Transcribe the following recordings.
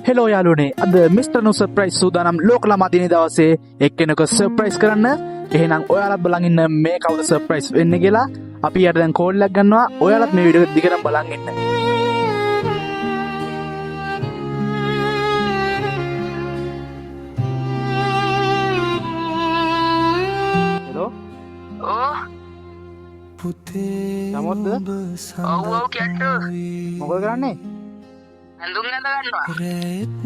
Hello යාළුවනේ අද mister නු surprise සූදානම් ලෝක ළමා දිනේ දවසේ එක්කෙනෙක් සර්ප්‍රයිස් කරන්න. එහෙනම් ඔයාලත් බලන් ඉන්න මේ කවුද සර්ප්‍රයිස් වෙන්නේ කියලා. අපි යට දැන් කෝල් එකක් ගන්නවා. ඔයාලත් මේ වීඩියෝ එක දිගටම බලන් ඉන්න. හෙලෝ පුතේ නමොත්ද? ඔව් කියන්න. මොකද කරන්නේ? ඇඳුම් ඇඳ ගන්නවා.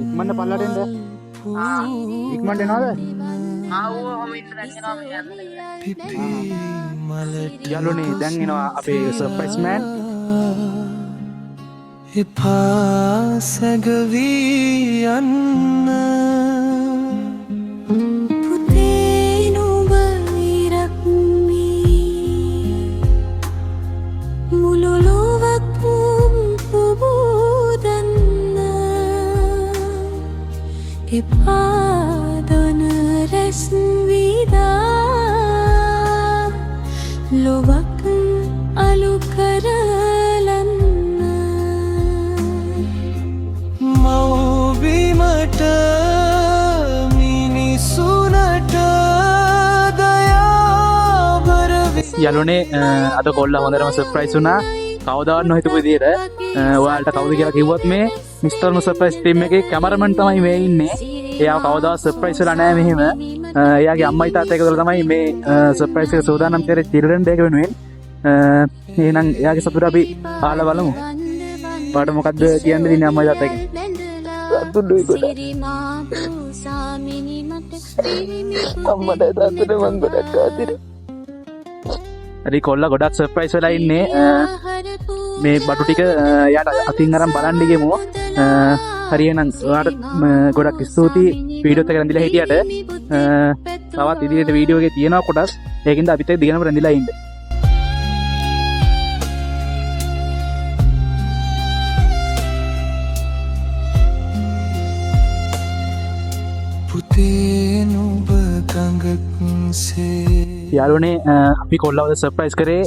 ඉක්මනට පල්ලට එන්න. ඉක්මනට එනවද? ආව් ඔහොම ඉන්න දැන් එනවා යාළුවනේ දැන් එනවා අපේ සර්ප්‍රයිස් මෑන්. එපා සැඟවී යන්න පුතේ නුඹ ඉරක්මී මුළු ලොවක්ම පුබුදන්න එපා දොන රැස් විදා ලොවක් අලු කරලන්න මව්බිමට මිනිසුනට දයාබර යාළුවනේ අද කොල්ලා හොඳටම සර්ප්‍රයිස් වුණා. කවදාවත් නොහිතපු විදියට ඔයාලට කවුද කියලා කිව්වොත් මේ මිස්ටර් නු සර්ප්‍රයිස් ටීම් එකේ කැමරාමන් තමයි මේ ඉන්නේ. එයාව කවදාවත් සර්ප්‍රයිස් වෙලා නැහැ මෙහෙම. එයාගේ අම්මයි තාත්තයි එකතුලා තමයි මේ සර්ප්‍රයිස් එක සූදානම් කරේ චිල්ඩ්‍රන් ඩේ එක වෙනුවෙන්. එහෙනම් එයාගේ සතුට අපි අහලා බලමු. පාට මොකද්ද කියන්න දෙන්නේ අම්මයි තාත්තයි? සතුටුයි ගොඩක්. අම්මට තාත්තට මං ගොඩක් ආදිර. හරි කොල්ලා ගොඩක් සර්ප්‍රයිස් වෙලා ඉන්නේ. මේ බඩු ටික යාට අතින් අරන් බලන්න ගියමු. හරි එහෙනම් ඔයාලට ගොඩක් ස්තුතියි වීඩියෝත් එක රැඳිලා හිටියට. තවත් ඉදිරියට වීඩියෝ එකේ තියෙනවා කොටස්. ඒකින්ද අපිත් එක්ක දිගටම රැඳිලා ඉන්න. පුතේ නුඹ ගඟක්සේ යාළුවනේ අපි කොල්ලවද සර්ප්‍රයිස් කරේ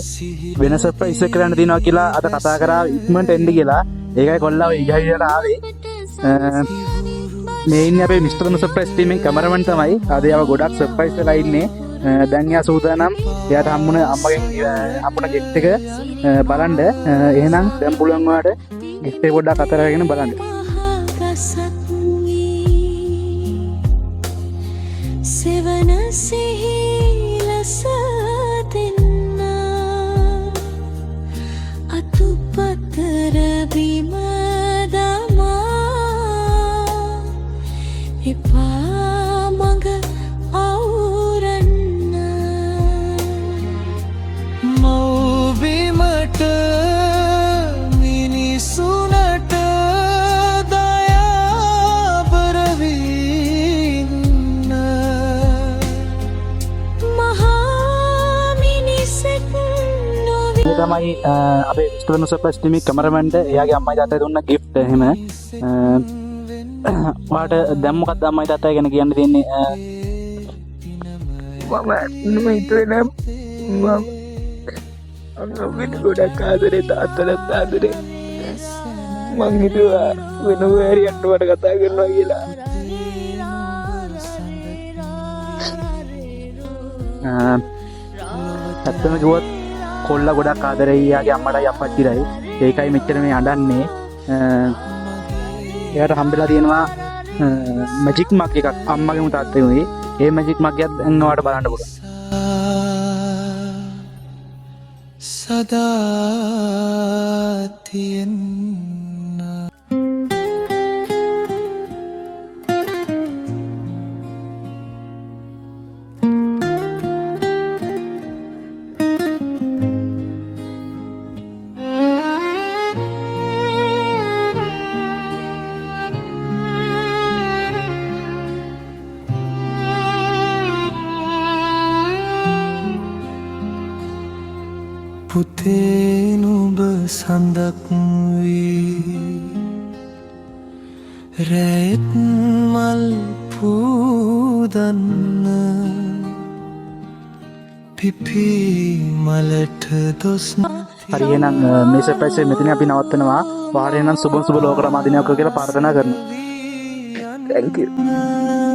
වෙන සර්ප්‍රයිස් එකක් කරන්න තියෙනවා කියලා අද කතා කරා ඉක්මනට එන්න කියලා. ඒකයි කොල්ලව ඉගහියට ආවේ. මේ ඉන්නේ අපේ මිස්ටර් නු සර්ප්‍රයිස් ටීම් එකේ කැමරාමන් තමයි. අද යාව ගොඩක් සර්ප්‍රයිස් වෙලා ඉන්නේ. දැන් යා සූදානම්. එයාට හම්බුන අම්මගෙන් අපුණ ගෙස්ට් එක බලන්න. එහෙනම් දැන් පුළුවන් ඔයාලට ගෙස්ට් එක පොඩ්ඩක් අතර අරගෙන බලන්න. සෙවන සිහිලස දෙන්න අතුපතර බිම දමා එපා මඟ අවුරන්න මව්බිමට මිනිසුනට දයාබර වෙන්න මහා මිනිසෙක් නොවේ මේ තමයි අපේ මිස්ටර් නු සර්ප්‍රයිස් ටීම් එකේ කැමරාමන්ට එයාගේ අම්මයි තාත්තයි දුන්න gift එහෙම. ඔයාලට දැන් මොකක්ද අම්මයි තාත්තයි ගැන කියන්න තියෙන්නේ? මම හිතුවේ මම අම්මට ගොඩක් ආදරේ තාත්තටත් ආදරේ. මං හිතුවා වෙන හරියට මට කතා කරනවා කියලා. ඇත්තම කිව්වොත් කොල්ලා ගොඩක් ආදරෙයි යාගේ අම්මටයි අප්පච්චිටයි. ඒකයි මෙච්චර මේ අඬන්නේ. එයාට හම්බෙලා තියෙනවා මැජික් මග් එකක් අම්මගේම තාත්තගේමයි. ඒ මැජික් මග් එකත් දැන් ඔයාලට බලන්න පුළුවන්. සදා තියෙන්න පුතේ නුඹ සඳක් වී රැත් මල් පූදන්න පිපි මලට දොස් හරි එහෙනම් මේ සර්ප්‍රයිස් එක මෙතන අපි නවත්තනවා. වාරේ නම් සුබ ලෝක රමා දිනයක් කියලා ප්‍රාර්ථනා කරනවා. thank you.